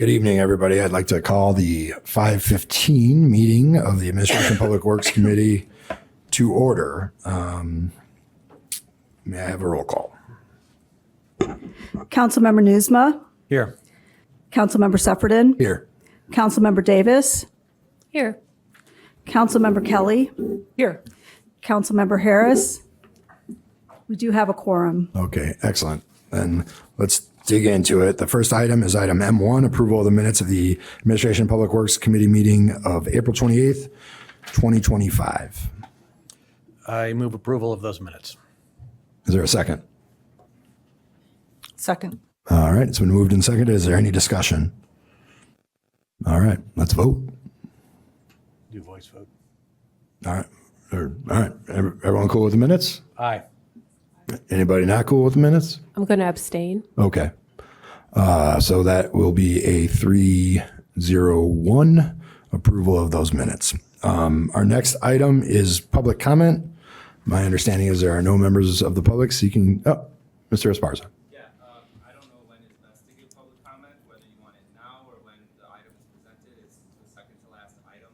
Good evening, everybody. I'd like to call the 5:15 meeting of the Administration Public Works Committee to order. May I have a roll call? Councilmember Newsma. Here. Councilmember Suffredin. Here. Councilmember Davis. Here. Councilmember Kelly. Here. Councilmember Harris. We do have a quorum. Okay, excellent. Then let's dig into it. The first item is item M1, approval of the minutes of the Administration Public Works Committee meeting of April 28th, 2025. I move approval of those minutes. Is there a second? Second. All right, it's been moved and seconded. Is there any discussion? All right, let's vote. Do voice vote. All right. All right. Everyone cool with the minutes? Aye. Anybody not cool with the minutes? I'm going to abstain. Okay. So that will be a 3-0-1 approval of those minutes. Our next item is public comment. My understanding is there are no members of the public seeking. Oh, Mr. Esparza. Yeah, I don't know when it's best to give public comment, whether you want it now or when the item is presented. It's the second to last item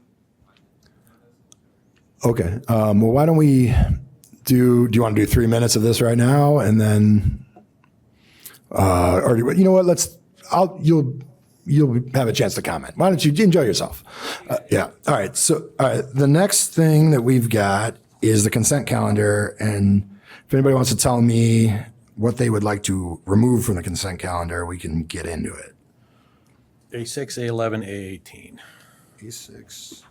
on the agenda. Okay. Well, why don't we do you want to do 3 minutes of this right now and then, or you know what, you'll have a chance to comment. Why don't you enjoy yourself? Yeah. All right. So, the next thing that we've got is the consent calendar. And if anybody wants to tell me what they would like to remove from the consent calendar, we can get into it. A6, A11, A18. A6,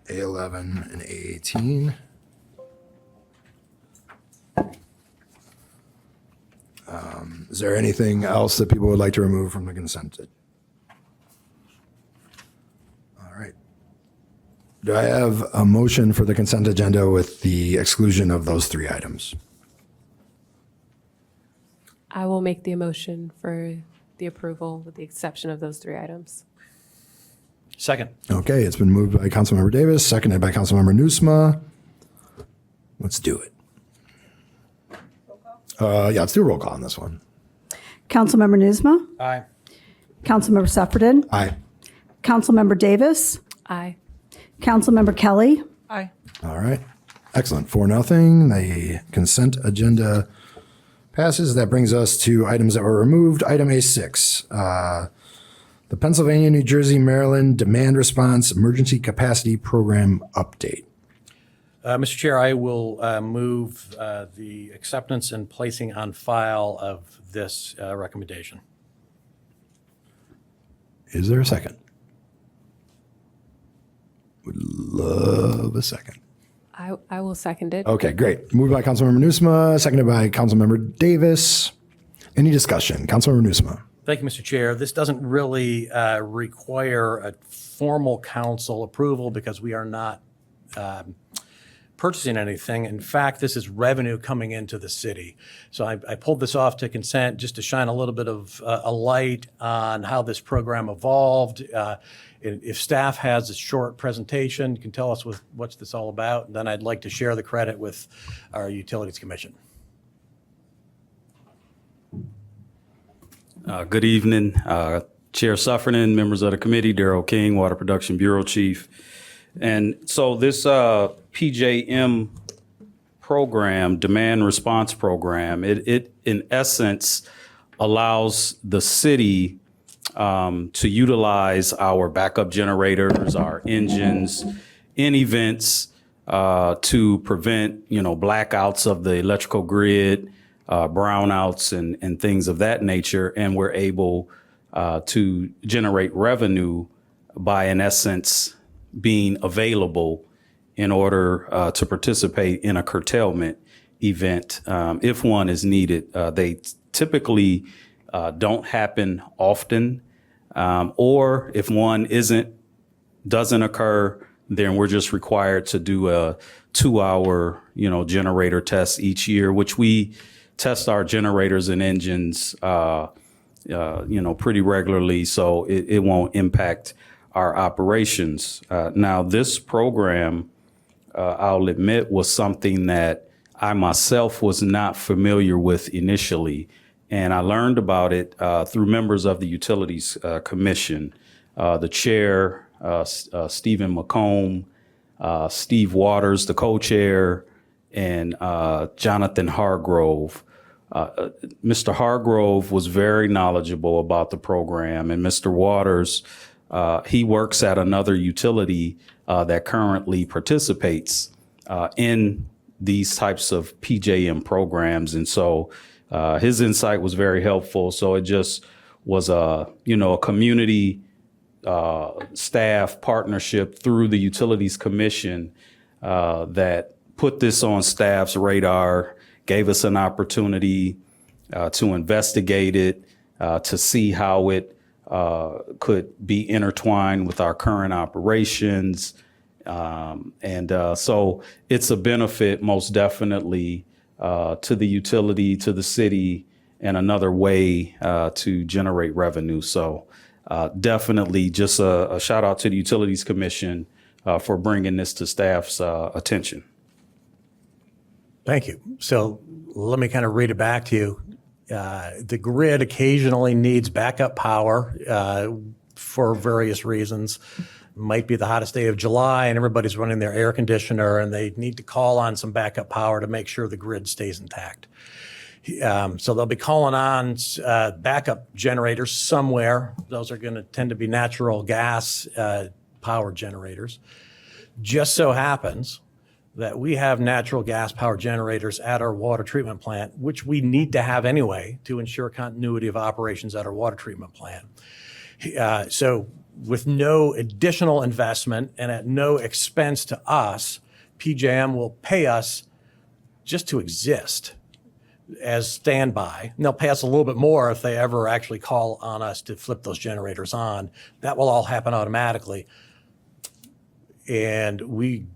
A11, and A18. Is there anything else that people would like to remove from the consent? All right. Do I have a motion for the consent agenda with the exclusion of those 3 items? I will make the motion for the approval with the exception of those 3 items. Second. Okay, it's been moved by Councilmember Davis, seconded by Councilmember Newsma. Let's do it. Yeah, let's do a roll call on this one. Councilmember Newsma. Aye. Councilmember Suffredin. Aye. Councilmember Davis. Aye. Councilmember Kelly. Aye. All right. Excellent. 4-0. The consent agenda passes. That brings us to items that were removed. Item A6, the Pennsylvania, New Jersey, Maryland Demand Response Emergency Capacity Program Update. Mr. Chair, I will move the acceptance and placing on file of this recommendation. Is there a second? Would love a second. I will second it. Okay, great. Moved by Councilmember Newsma, seconded by Councilmember Davis. Any discussion? Councilmember Newsma. Thank you, Mr. Chair. This doesn't really require a formal council approval because we are not purchasing anything. In fact, this is revenue coming into the city. So I pulled this off to consent just to shine a little bit of a light on how this program evolved. If staff has a short presentation, you can tell us what's this all about. Then I'd like to share the credit with our Utilities Commission. Good evening, Chair Suffredin, members of the committee, Darrell King, Water Production Bureau Chief. And so this PJM program, Demand Response Program, it in essence allows the city to utilize our backup generators, our engines, in events to prevent, blackouts of the electrical grid, brownouts and things of that nature. And we're able to generate revenue by, in essence, being available in order to participate in a curtailment event if one is needed. They typically don't happen often, or if one doesn't occur, then we're just required to do a 2-hour, generator test each year, which we test our generators and engines, pretty regularly, so it won't impact our operations. Now, this program, I'll admit, was something that I myself was not familiar with initially. And I learned about it through members of the Utilities Commission, the chair, Stephen McComb, Steve Waters, the co-chair, and Jonathan Hargrove. Mr. Hargrove was very knowledgeable about the program, and Mr. Waters, he works at another utility that currently participates in these types of PJM programs. And so his insight was very helpful. So it just was a community staff partnership through the Utilities Commission that put this on staff's radar, gave us an opportunity to investigate it, to see how it could be intertwined with our current operations. So it's a benefit, most definitely, to the utility, to the city, and another way to generate revenue. So definitely just a shout out to the Utilities Commission for bringing this to staff's attention. Thank you. So let me kind of read it back to you. The grid occasionally needs backup power for various reasons. It might be the hottest day of July and everybody's running their air conditioner and they need to call on some backup power to make sure the grid stays intact. So they'll be calling on backup generators somewhere. Those are going to tend to be natural gas power generators. Just so happens that we have natural gas power generators at our water treatment plant, which we need to have anyway to ensure continuity of operations at our water treatment plant. So with no additional investment and at no expense to us, PJM will pay us just to exist as standby. And they'll pay us a little bit more if they ever actually call on us to flip those generators on. That will all happen automatically. And we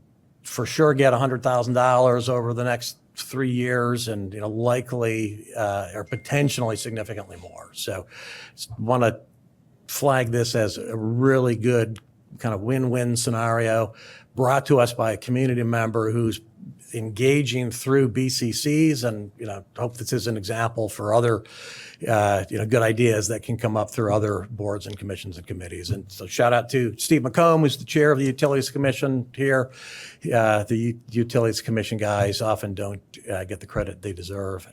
for sure get $100,000 over the next 3 years and likely or potentially significantly more. So want to flag this as a really good kind of win-win scenario brought to us by a community member who's engaging through BCCs, and hope this is an example for other good ideas that can come up through other boards and commissions and committees. And so shout out to Steve McComb, who's the chair of the Utilities Commission here. The Utilities Commission guys often don't get the credit they deserve.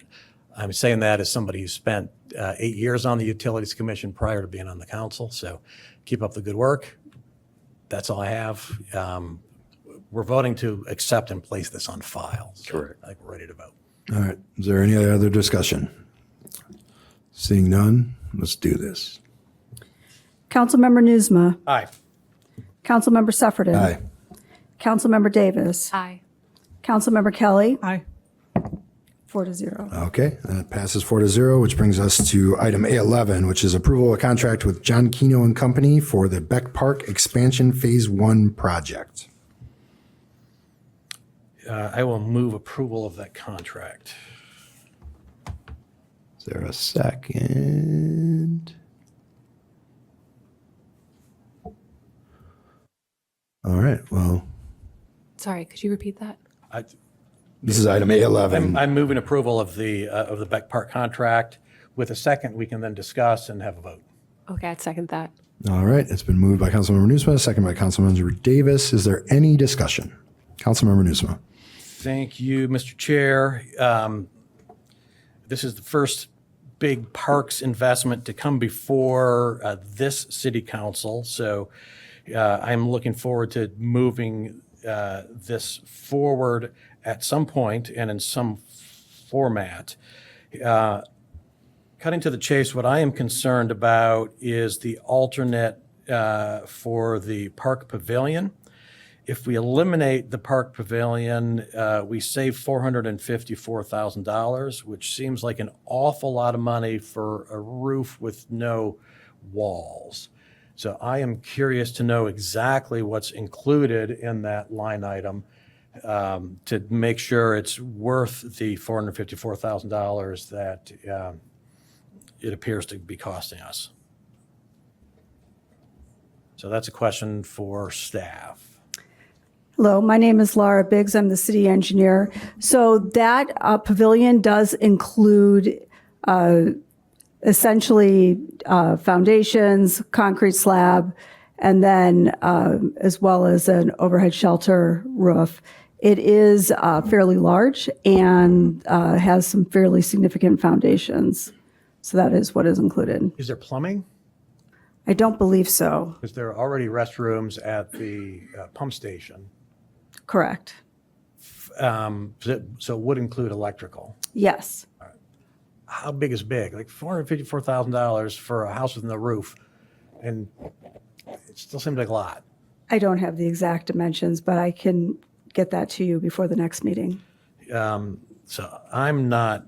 I'm saying that as somebody who spent 8 years on the Utilities Commission prior to being on the council. So keep up the good work. That's all I have. We're voting to accept and place this on file. So Correct. I think we're ready to vote. All right. Is there any other discussion? Seeing none, let's do this. Councilmember Newsma. Aye. Councilmember Suffredin. Aye. Councilmember Davis. Aye. Councilmember Kelly. Aye. 4-0. Okay, that passes 4-0, which brings us to item A11, which is approval of a contract with John Keno and Company for the Beck Park Expansion Phase 1 project. I will move approval of that contract. Is there a second? All right, well, Sorry, could you repeat that? this is item A11. I'm moving approval of the Beck Park contract. With a second, we can then discuss and have a vote. Okay, I'd second that. All right, it's been moved by Councilmember Newsma, second by Councilmember Davis. Is there any discussion? Councilmember Newsma. Thank you, Mr. Chair. This is the first big parks investment to come before this city council. So I'm looking forward to moving this forward at some point and in some format. Cutting to the chase, what I am concerned about is the alternate for the park pavilion. If we eliminate the park pavilion, we save $454,000, which seems like an awful lot of money for a roof with no walls. So I am curious to know exactly what's included in that line item to make sure it's worth the $454,000 that it appears to be costing us. So that's a question for staff. Hello, my name is Laura Biggs. I'm the city engineer. So that pavilion does include essentially foundations, concrete slab, and then as well as an overhead shelter roof. It is fairly large and has some fairly significant foundations. So that is what is included. Is there plumbing? I don't believe so. Because there are already restrooms at the pump station. Correct. So it would include electrical. Yes. How big is big? Like $454,000 for a house with no roof. And it still seems like a lot. I don't have the exact dimensions, but I can get that to you before the next meeting. So I'm not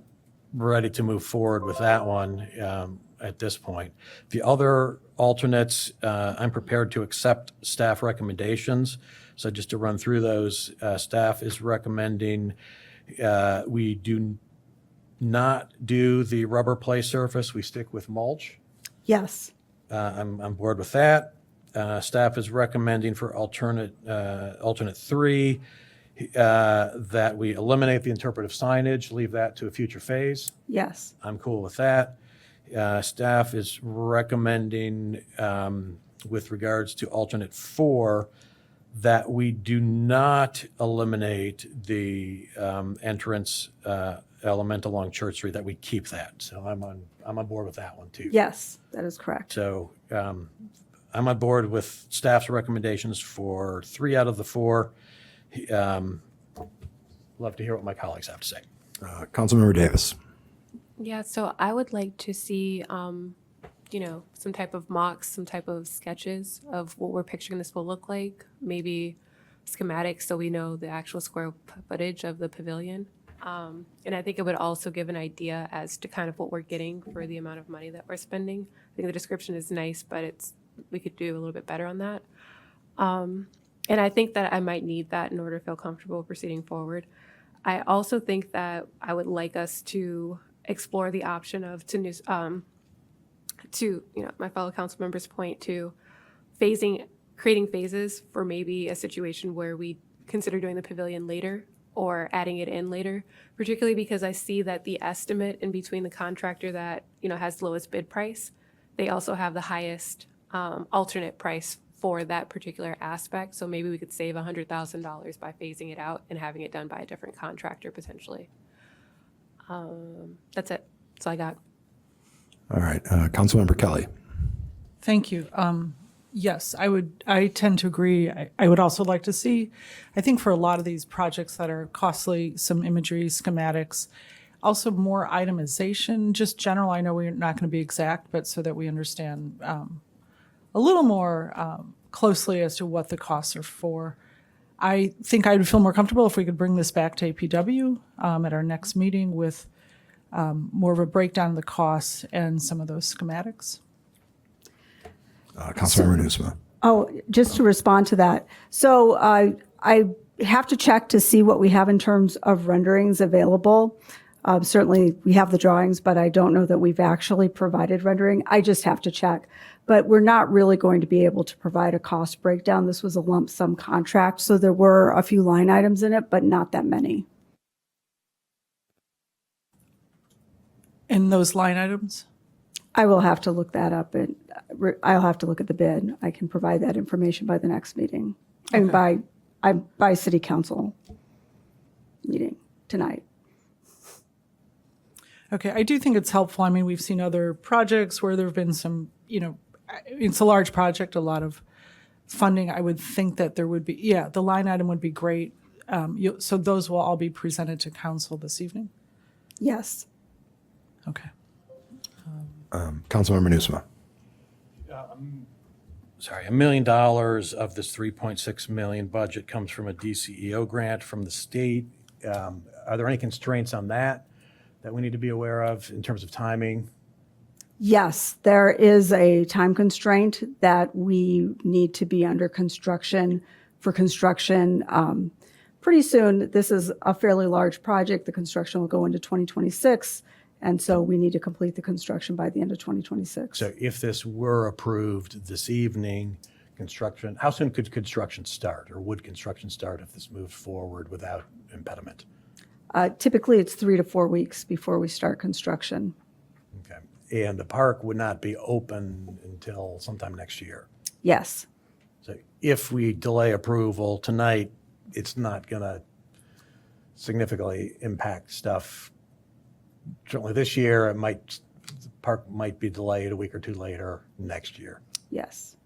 ready to move forward with that one at this point. The other alternates, I'm prepared to accept staff recommendations. So just to run through those, staff is recommending we do not do the rubber play surface. We stick with mulch. Yes. I'm on board with that. Staff is recommending for alternate 3 that we eliminate the interpretive signage, leave that to a future phase. Yes. I'm cool with that. Staff is recommending, with regards to alternate 4, that we do not eliminate the entrance element along Church Street, that we keep that. So I'm on board with that one too. Yes, that is correct. So I'm on board with staff's recommendations for 3 out of the 4. Love to hear what my colleagues have to say. Councilmember Davis. Yeah, so I would like to see, some type of mocks, some type of sketches of what we're picturing this will look like, maybe schematics so we know the actual square footage of the pavilion. And I think it would also give an idea as to kind of what we're getting for the amount of money that we're spending. I think the description is nice, but we could do a little bit better on that. And I think that I might need that in order to feel comfortable proceeding forward. I also think that I would like us to explore the option of, my fellow council members' point, to creating phases for maybe a situation where we consider doing the pavilion later or adding it in later, particularly because I see that the estimate in between the contractor that, has the lowest bid price, they also have the highest alternate price for that particular aspect. So maybe we could save $100,000 by phasing it out and having it done by a different contractor potentially. That's it. That's all I got. All right. Councilmember Kelly. Thank you. Yes, I tend to agree. I would also like to see, I think for a lot of these projects that are costly, some imagery, schematics, also more itemization, just general. I know we're not going to be exact, but so that we understand a little more closely as to what the costs are for. I think I would feel more comfortable if we could bring this back to APW at our next meeting with more of a breakdown of the costs and some of those schematics. Councilmember Nusma. Oh, just to respond to that. So I have to check to see what we have in terms of renderings available. Certainly we have the drawings, but I don't know that we've actually provided rendering. I just have to check. But we're not really going to be able to provide a cost breakdown. This was a lump sum contract, so there were a few line items in it, but not that many. And those line items? I will have to look that up, and I'll have to look at the bid. I can provide that information by the next meeting. Okay. By city council meeting tonight. Okay, I do think it's helpful. I mean, we've seen other projects where there have been some, it's a large project, a lot of funding. I would think that there would be, the line item would be great. So those will all be presented to council this evening? Yes. Okay. Councilmember Nusma. Sorry, $1 million of this $3.6 million budget comes from a DCEO grant from the state. Are there any constraints on that we need to be aware of in terms of timing? Yes, there is a time constraint that we need to be under construction pretty soon. This is a fairly large project. The construction will go into 2026. And so we need to complete the construction by the end of 2026. So if this were approved this evening, how soon could construction start, or would construction start if this moved forward without impediment? Typically, it's 3 to 4 weeks before we start construction. Okay. and the park would not be open until sometime next year. Yes. So if we delay approval tonight, it's not going to significantly impact stuff. Certainly this year, the park might be delayed a week or two later next year. Yes.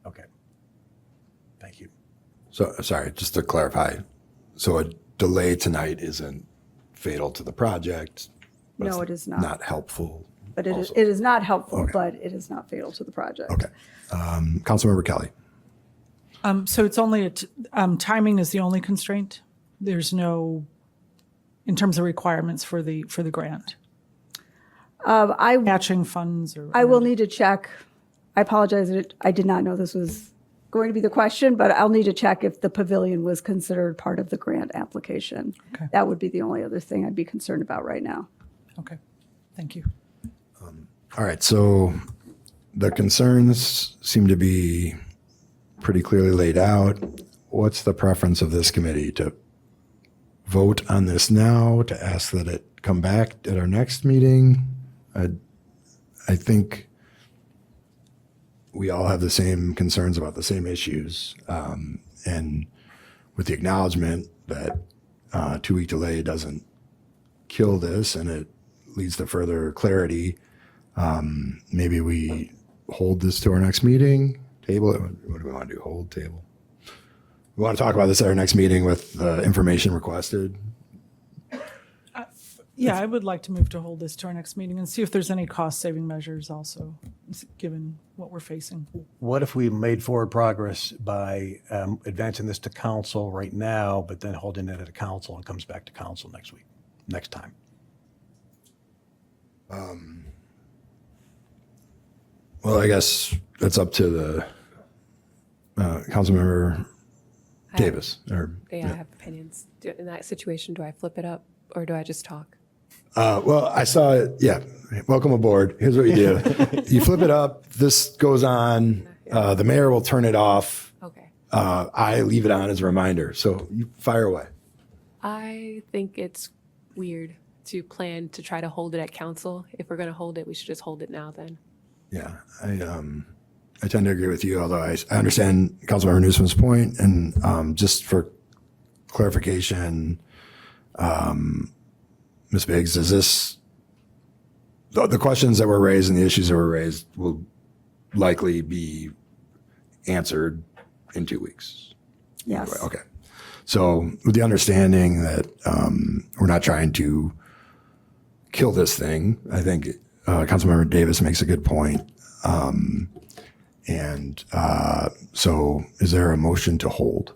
Okay. Thank you. So, sorry, just to clarify, so a delay tonight isn't fatal to the project? but No, it's it is not. Not helpful. But it is, also. it is not helpful, Okay. but it is not fatal to the project. Okay. Councilmember Kelly. So it's only, timing is the only constraint? There's no, in terms of requirements for the grant? Matching funds or? I will need to check. I apologize. I did not know this was going to be the question, but I'll need to check if the pavilion was considered part of the grant application. Okay. That would be the only other thing I'd be concerned about right now. Okay, thank you. All right, so the concerns seem to be pretty clearly laid out. What's the preference of this committee? To vote on this now, to ask that it come back at our next meeting? I think we all have the same concerns about the same issues. And with the acknowledgement that a 2-week delay doesn't kill this and it leads to further clarity, maybe we hold this to our next meeting, table it. What do we want to do? Hold, table? We want to talk about this at our next meeting with information requested. Yeah, I would like to move to hold this to our next meeting and see if there's any cost-saving measures also, given what we're facing. What if we made forward progress by advancing this to council right now, but then holding it at a council and comes back to council next time? Well, I guess that's up to the Councilmember Davis. I have opinions. In that situation, do I flip it up or do I just talk? Well, I saw it. Yeah. Welcome aboard. Here's what you do. You flip it up. This goes on. The mayor will turn it off. Okay. I leave it on as a reminder. So you fire away. I think it's weird to plan to try to hold it at council. If we're going to hold it, we should just hold it now then. Yeah. I tend to agree with you, although I understand Councilmember Newsom's point. And just for clarification, Ms. Biggs, is this, the questions that were raised and the issues that were raised will likely be answered in 2 weeks? Yes. Okay. So with the understanding that we're not trying to kill this thing, I think Councilmember Davis makes a good point. So is there a motion to hold?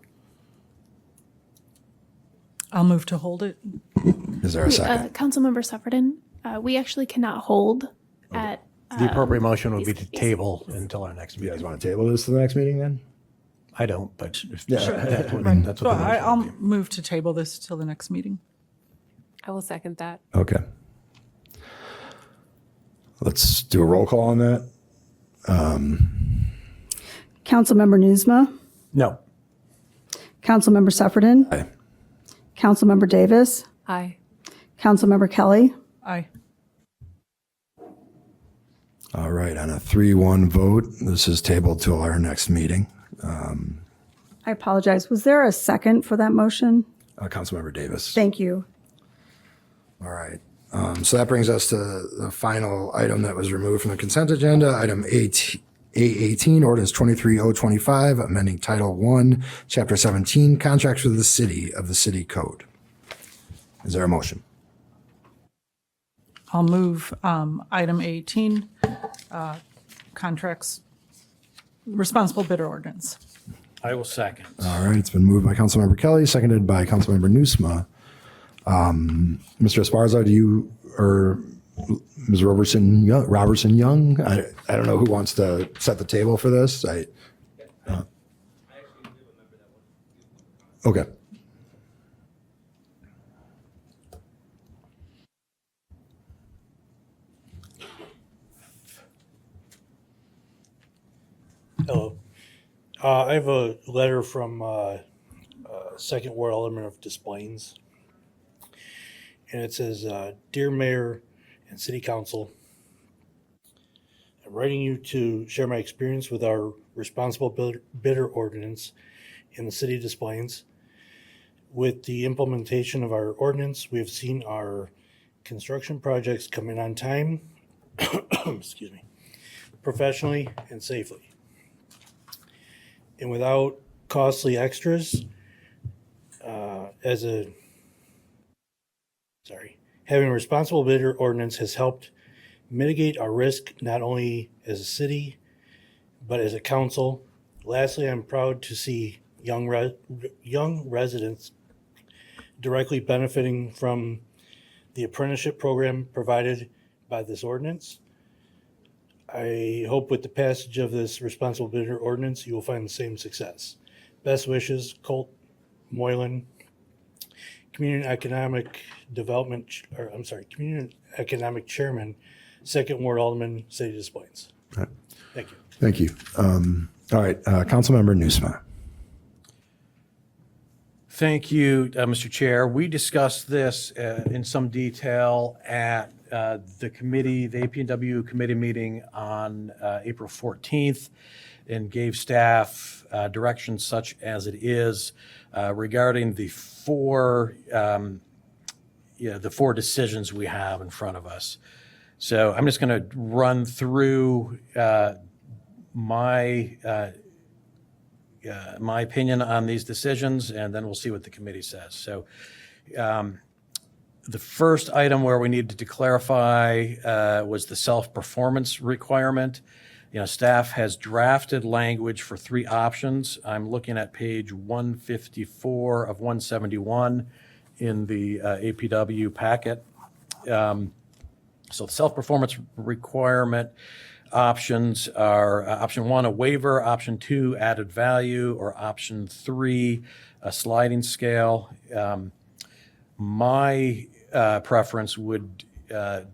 I'll move to hold it. Is there a second? Councilmember Suffredin, we actually cannot hold at. The appropriate motion would be to table until our next You meeting. guys want to table this to the next meeting then? I don't, but if Yeah. that's what So the motion I'll would be. move to table this till the next meeting. I will second that. Okay. Let's do a roll call on that. Councilmember Newsma, No. Councilmember Suffredin, Aye. Councilmember Davis, Aye. Councilmember Kelly, Aye. All right, on a 3-1 vote, this is tabled till our next meeting. I apologize. Was there a second for that motion? Councilmember Davis. Thank you. All right. So that brings us to the final item that was removed from the consent agenda, item A18, ordinance 23025, amending Title 1, Chapter 17, contracts with the city of the city code. Is there a motion? I'll move item 18, contracts, responsible bidder ordinance. I will second. All right, it's been moved by Councilmember Kelly, seconded by Councilmember Newsma. Mr. Esparza, do you, or Ms. Robertson Young? I don't know who wants to set the table for this. Okay. Hello. I have a letter from Second Ward Alderman of Des Plaines. And it says, Dear Mayor and City Council, I'm writing you to share my experience with our responsible bidder ordinance in the city of Des Plaines. With the implementation of our ordinance, we have seen our construction projects come in on time, excuse me, professionally and safely, and without costly extras. Having a responsible bidder ordinance has helped mitigate our risk not only as a city, but as a council. Lastly, I'm proud to see young residents directly benefiting from the apprenticeship program provided by this ordinance. I hope with the passage of this responsible bidder ordinance, you will find the same success. Best wishes, Colt Moylan, Community Economic Chairman, Second Ward Alderman, City of Des Plaines. Right. Thank you. Thank you. All right, Councilmember Nusma. Thank you, Mr. Chair. We discussed this in some detail at the committee, the AP&W committee meeting on April 14th, and gave staff directions such as it is regarding the four decisions we have in front of us. So I'm just going to run through my opinion on these decisions, and then we'll see what the committee says. So the first item where we needed to clarify was the self-performance requirement. Staff has drafted language for three options. I'm looking at page 154 of 171 in the APW packet. So the self-performance requirement options are option 1, a waiver, option 2, added value, or option 3, a sliding scale. My preference would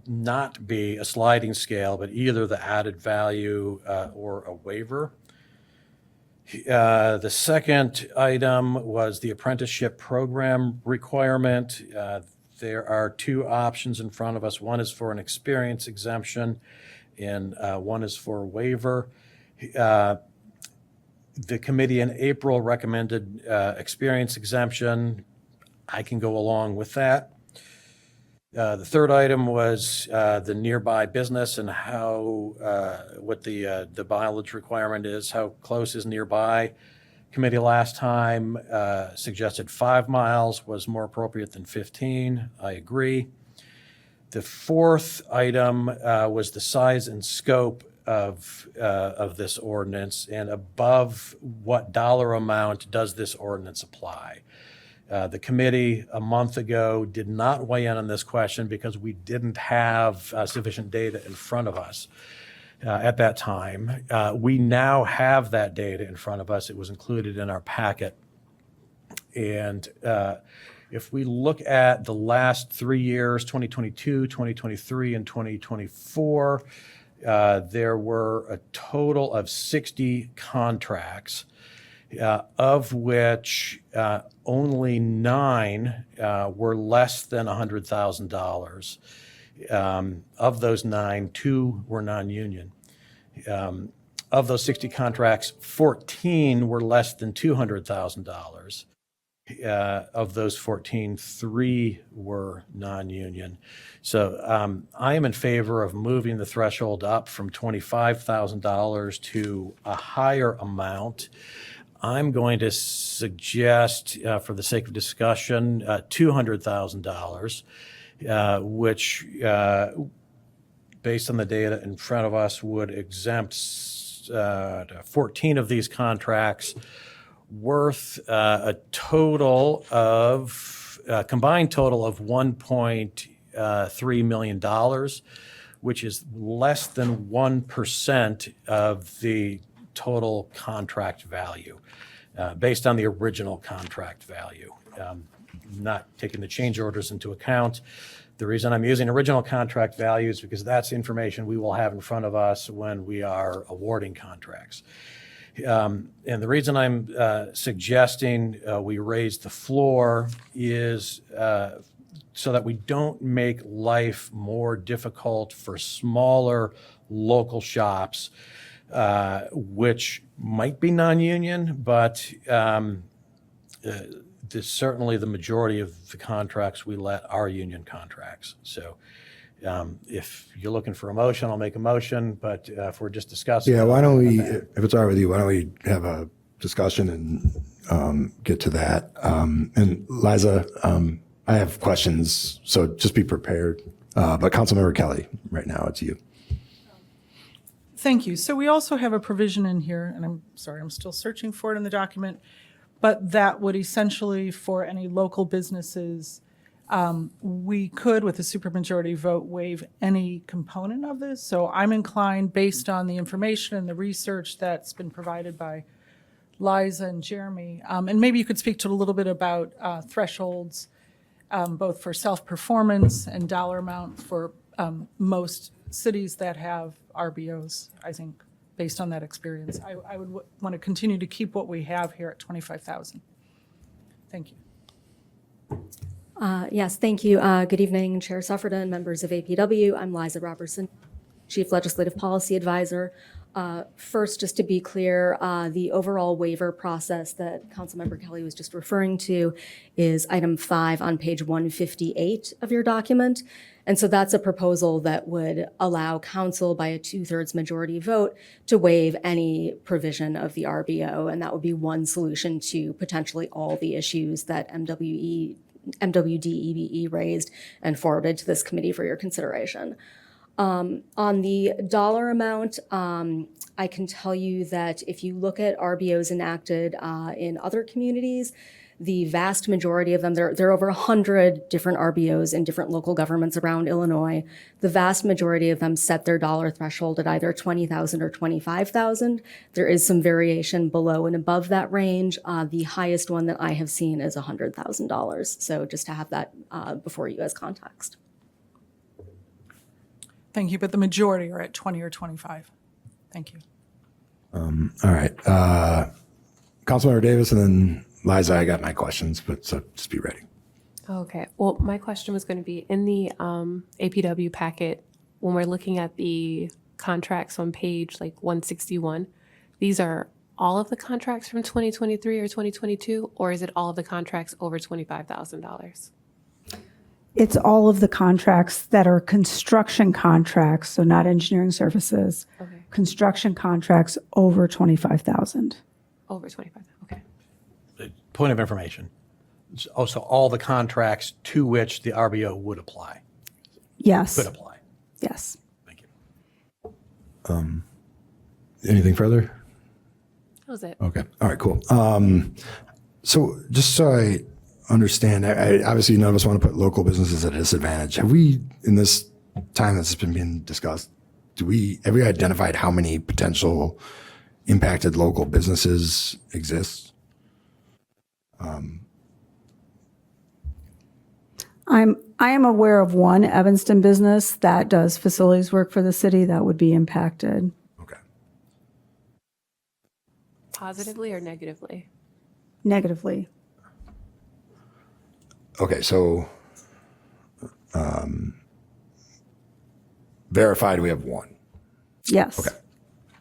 not be a sliding scale, but either the added value or a waiver. The second item was the apprenticeship program requirement. There are two options in front of us. One is for an experience exemption, and one is for a waiver. The committee in April recommended experience exemption. I can go along with that. The third item was the nearby business and what the mileage requirement is, how close is nearby. Committee last time suggested 5 miles was more appropriate than 15. I agree. The fourth item was the size and scope of this ordinance, and above what dollar amount does this ordinance apply? The committee a month ago did not weigh in on this question because we didn't have sufficient data in front of us at that time. We now have that data in front of us. It was included in our packet. And if we look at the last 3 years, 2022, 2023, and 2024, there were a total of 60 contracts, of which only 9 were less than $100,000. Of those 9, 2 were non-union. Of those 60 contracts, 14 were less than $200,000. Of those 14, 3 were non-union. So I am in favor of moving the threshold up from $25,000 to a higher amount. I'm going to suggest, for the sake of discussion, $200,000, which, based on the data in front of us, would exempt 14 of these contracts worth a total of, combined total of $1.3 million, which is less than 1% of the total contract value, based on the original contract value, not taking the change orders into account. The reason I'm using original contract value is because that's information we will have in front of us when we are awarding contracts. And the reason I'm suggesting we raise the floor is so that we don't make life more difficult for smaller local shops, which might be non-union, but certainly the majority of the contracts we let are union contracts. So if you're looking for a motion, I'll make a motion, but if we're just discussing. Yeah, why don't we, if it's all right with you, why don't we have a discussion and get to that? And Liza, I have questions, so just be prepared. But Councilmember Kelly, right now, it's you. Thank you. So we also have a provision in here, and I'm sorry, I'm still searching for it in the document, but that would essentially, for any local businesses, we could, with a supermajority vote, waive any component of this. So I'm inclined, based on the information and the research that's been provided by Liza and Jeremy, and maybe you could speak to a little bit about thresholds, both for self-performance and dollar amount for most cities that have RBOs, I think, based on that experience. I would want to continue to keep what we have here at 25,000. Thank you. Yes, thank you. Good evening, Chair Suffredin, members of APW. I'm Liza Robertson, Chief Legislative Policy Advisor. First, just to be clear, the overall waiver process that Councilmember Kelly was just referring to is item 5 on page 158 of your document. And so that's a proposal that would allow council by a 2/3 majority vote to waive any provision of the RBO. And that would be one solution to potentially all the issues that MWDEBE raised and forwarded to this committee for your consideration. On the dollar amount, I can tell you that if you look at RBOs enacted in other communities, the vast majority of them, there are over 100 different RBOs in different local governments around Illinois. The vast majority of them set their dollar threshold at either 20,000 or 25,000. There is some variation below and above that range. The highest one that I have seen is $100,000. So just to have that before you as context. Thank you, but the majority are at 20 or 25. Thank you. All right. Councilmember Davis and then Liza, I got my questions, but so just be ready. Okay. Well, my question was going to be in the APW packet, when we're looking at the contracts on page like 161, these are all of the contracts from 2023 or 2022, or is it all of the contracts over $25,000? It's all of the contracts that are construction contracts, so not engineering services. Okay. Construction contracts over 25,000. Over 25. Okay. Point of information. So all the contracts to which the RBO would apply, Yes. could apply. Yes. Thank you. Anything further? That was it. Okay. All right, cool. So just so I understand, I obviously none of us want to put local businesses at a disadvantage. Have we, in this time that's been being discussed, have we identified how many potential impacted local businesses exist? I am aware of one Evanston business that does facilities work for the city that would be impacted. Okay. Positively or negatively? Negatively. Okay, so verified, we have one. Yes. Okay.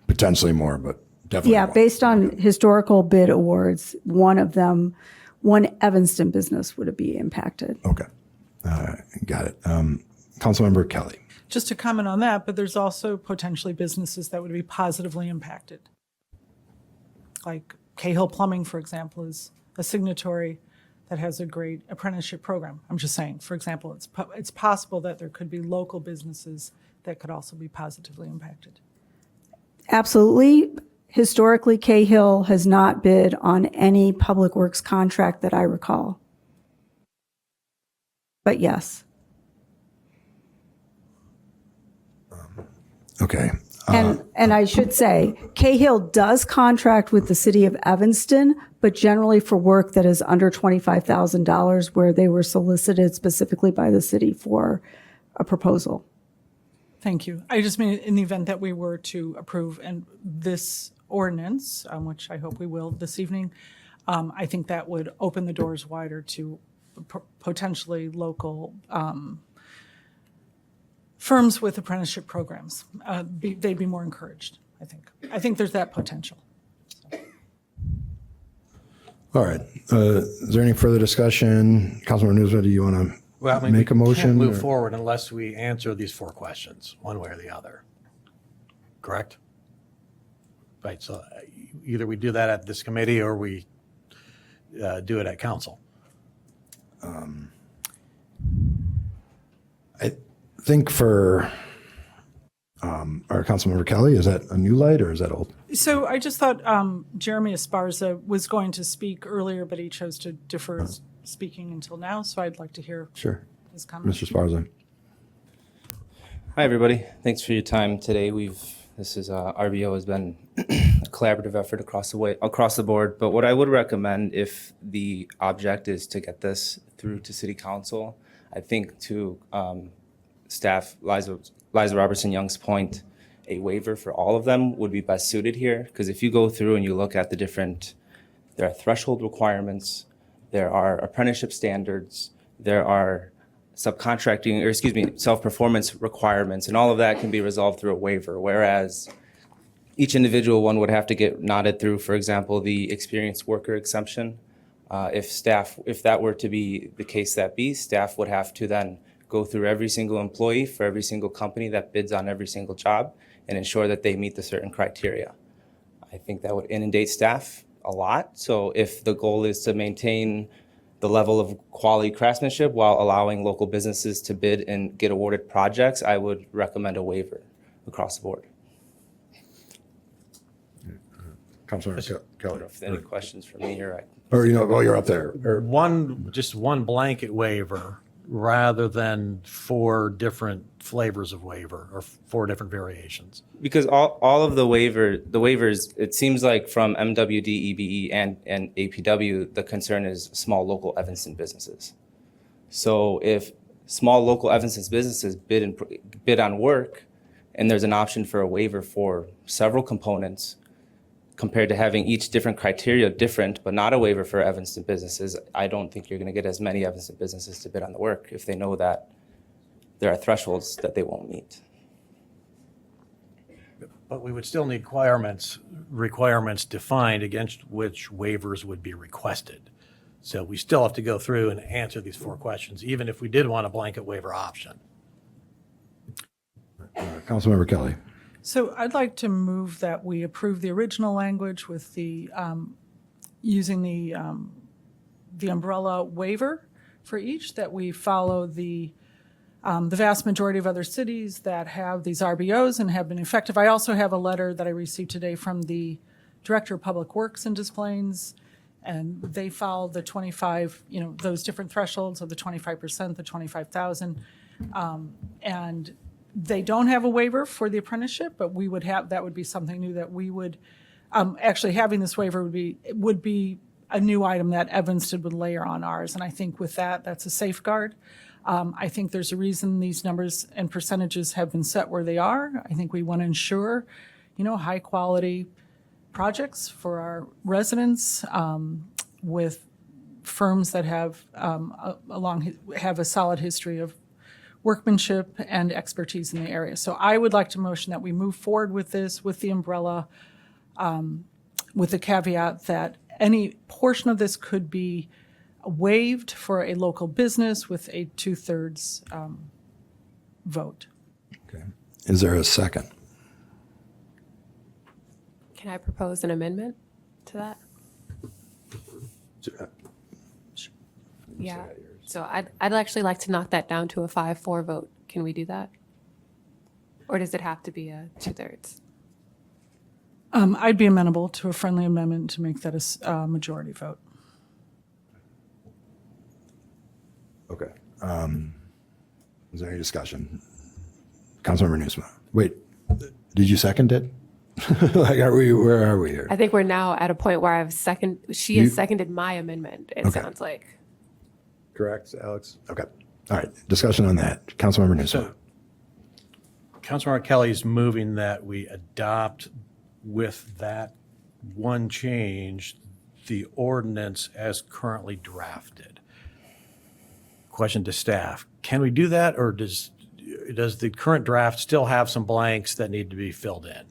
Potentially more, but definitely Yeah, one. based on historical bid awards, one of them, one Evanston business would be impacted. Okay. Got it. Councilmember Kelly. Just to comment on that, but there's also potentially businesses that would be positively impacted. Like Cahill Plumbing, for example, is a signatory that has a great apprenticeship program. I'm just saying, for example, it's possible that there could be local businesses that could also be positively impacted. Absolutely. Historically, Cahill has not bid on any public works contract that I recall. But yes. Okay. And I should say, Cahill does contract with the city of Evanston, but generally for work that is under $25,000 where they were solicited specifically by the city for a proposal. Thank you. I just mean in the event that we were to approve and this ordinance, which I hope we will this evening, I think that would open the doors wider to potentially local firms with apprenticeship programs. They'd be more encouraged, I think. I think there's that potential. All right. Is there any further discussion? Councilmember Newsome, do you want to Well, I mean, make a we motion? can't move or- forward unless we answer these 4 questions, one way or the other. Correct? Right, so either we do that at this committee or we do it at council. I think for our Councilmember Kelly, is that a new light or is that old? So I just thought Jeremy Esparza was going to speak earlier, but he chose to defer his speaking until now, so I'd like to hear Sure. his comments. Mr. Sparza. Hi, everybody. Thanks for your time today. RBO has been a collaborative effort across the board. But what I would recommend, if the object is to get this through to City Council, I think to staff Liza Robertson Young's point, a waiver for all of them would be best suited here. Because if you go through and you look at there are threshold requirements, there are apprenticeship standards, there are self-performance requirements, and all of that can be resolved through a waiver, whereas each individual one would have to get nodded through, for example, the experienced worker exemption. If that were to be the case staff would have to then go through every single employee for every single company that bids on every single job and ensure that they meet the certain criteria. I think that would inundate staff a lot. So if the goal is to maintain the level of quality craftsmanship while allowing local businesses to bid and get awarded projects, I would recommend a waiver across the board. Councilmember Kelly. If any questions for me here, Or, you're up there. Or, Just one blanket waiver rather than 4 different flavors of waiver or 4 different variations. because all of the waivers, it seems like from MWD, EBE, and APW, the concern is small local Evanston businesses. So if small local Evanston businesses bid on work, and there's an option for a waiver for several components, compared to having each different criteria different, but not a waiver for Evanston businesses, I don't think you're going to get as many Evanston businesses to bid on the work if they know that there are thresholds that they won't meet. But we would still need requirements defined against which waivers would be requested. So we still have to go through and answer these 4 questions, even if we did want a blanket waiver option. Councilmember Kelly. So I'd like to move that we approve the original language with using the umbrella waiver for each, that we follow the vast majority of other cities that have these RBOs and have been effective. I also have a letter that I received today from the Director of Public Works in Des Plaines, and they follow the 25, those different thresholds of the 25%, the 25,000. And they don't have a waiver for the apprenticeship, but we would have, that would be something new that we would, actually having this waiver would be a new item that Evanston would layer on ours. And I think with that, that's a safeguard. I think there's a reason these numbers and percentages have been set where they are. I think we want to ensure, high quality projects for our residents with firms that have a solid history of workmanship and expertise in the area. So I would like to motion that we move forward with this, with the umbrella, with the caveat that any portion of this could be waived for a local business with a 2/3 vote. Okay. Is there a second? Can I propose an amendment to that? Yeah. So I'd actually like to knock that down to a 5-4 vote. Can we do that? Or does it have to be a 2/3? I'd be amenable to a friendly amendment to make that a majority vote. Okay. Is there any discussion? Councilmember Newsome. Wait, did you second it? Where are we here? I think we're now at a point where she has seconded my amendment, it sounds like. Correct, Alex? Okay. All right. Discussion on that. Councilmember Newsome. Councilmember Kelly's moving that we adopt with that one change, the ordinance as currently drafted. question to staff. Can we do that, or does the current draft still have some blanks that need to be filled in?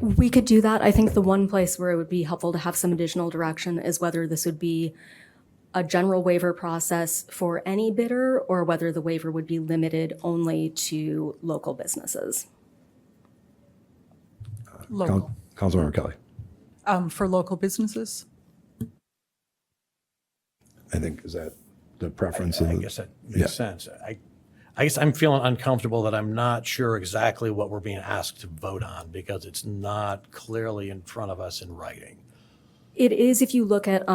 We could do that. I think the one place where it would be helpful to have some additional direction is whether this would be a general waiver process for any bidder or whether the waiver would be limited only to local businesses. Local. Councilmember Kelly. For local businesses? I think, is that the preference? I guess that makes sense. I guess I'm feeling uncomfortable that I'm not sure exactly what we're being asked to vote on because it's not clearly in front of us in writing. It is if you look at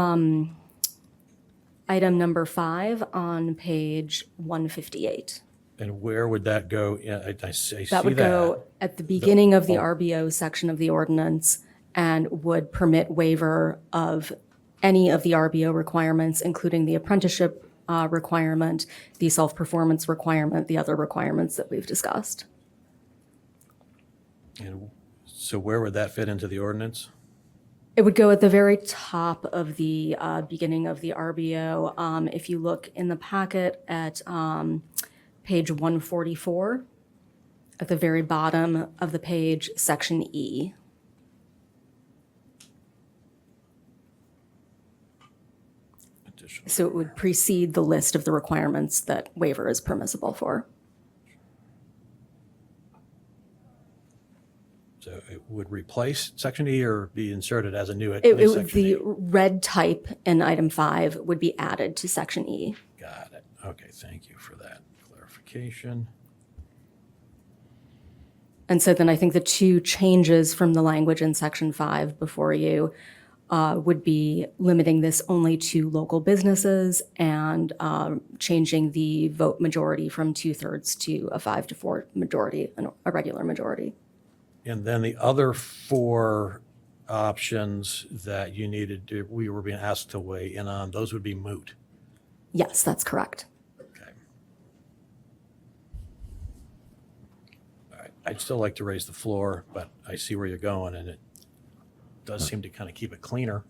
item number 5 on page 158. And where would that go? Yeah, I see That would go at the beginning of the RBO section of the ordinance and would permit waiver of any of the RBO requirements, including the apprenticeship requirement, the self-performance requirement, the other requirements that we've discussed. And so where would that fit into the ordinance? It would go at the very top of the beginning of the RBO. If you look in the packet at page 144, at the very bottom of the page, section E. So it would precede the list of the requirements that waiver is permissible for. So it would replace section E or be inserted as a new It would, section the E? red type in item 5 would be added to section E. Got it. Okay, thank you for that clarification. And so then I think the two changes from the language in section 5 before you would be limiting this only to local businesses and changing the vote majority from 2/3 to a 5-4 majority, a regular majority. And then the other 4 options that you needed to, we were being asked to weigh in on, those would be moot. Yes, that's correct. Okay. All right. I'd still like to raise the floor, but I see where you're going, and it does seem to kind of keep it cleaner.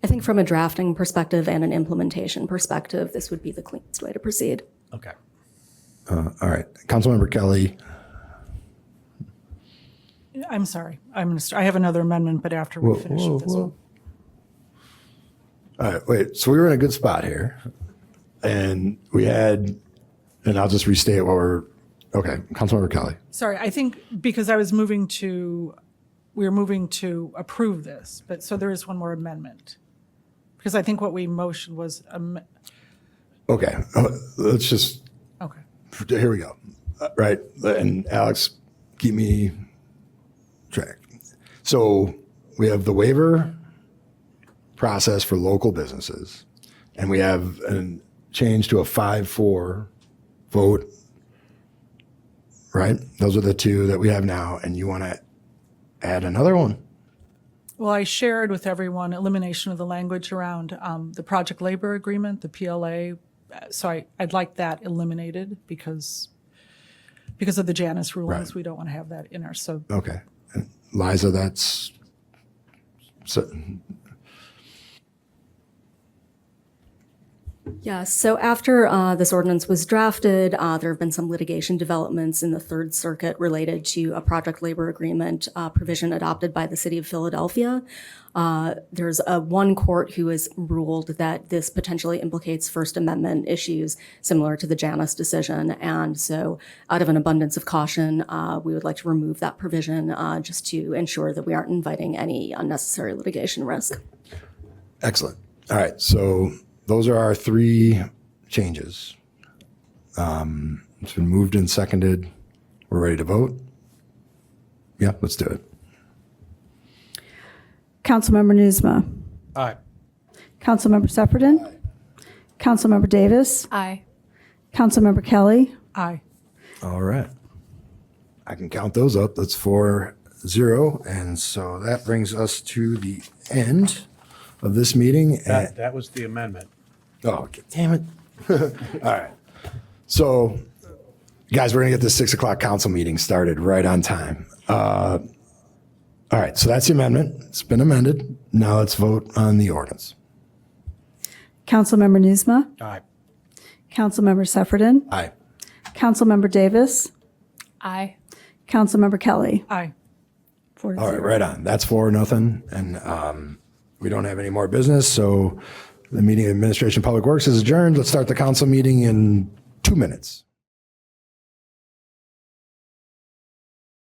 I think from a drafting perspective and an implementation perspective, this would be the cleanest way to proceed. Okay. All right. Councilmember Kelly. I'm sorry. I have another amendment, but after we finish with this one. All right, wait. So we were in a good spot here, and we had, and I'll just restate what we're. Okay, Councilmember Kelly. Sorry, I think because we were moving to approve this, but so there is one more amendment. Because I think what we motioned was, Okay, let's just. okay. Here we go. Right, and Alex, keep me track. So we have the waiver process for local businesses, and we have a change to a 5-4 vote. Right, those are the two that we have now, and you want to add another one. Well, I shared with everyone elimination of the language around the project labor agreement, the PLA. So I'd like that eliminated because of the Janus rulings. Right. We don't want to have that in our, so Okay. And Liza, that's. So, Yeah, so after this ordinance was drafted, there have been some litigation developments in the Third Circuit related to a project labor agreement provision adopted by the City of Philadelphia. There's one court who has ruled that this potentially implicates First Amendment issues similar to the Janus decision. And so out of an abundance of caution, we would like to remove that provision just to ensure that we aren't inviting any unnecessary litigation risk. excellent. All right. So those are our 3 changes. It's been moved and seconded. We're ready to vote? Yeah, let's do it. Councilmember Newsma. Aye. Councilmember Suffredin. Councilmember Davis. Aye. Councilmember Kelly. aye. All right. I can count those up. That's 4-0. And so that brings us to the end of this meeting. That was the amendment. Oh, damn it. All right. So, guys, we're going to get this 6 o'clock council meeting started right on time. All right. So that's the amendment. It's been amended. Now let's vote on the ordinance. Councilmember Nusma, Aye. Councilmember Suffredin, Aye. Councilmember Davis, Aye. Councilmember Kelly. Aye. 4 to All right, 0. right on. That's 4-0. And we don't have any more business. So the meeting of Administration Public Works is adjourned. Let's start the council meeting in 2 minutes.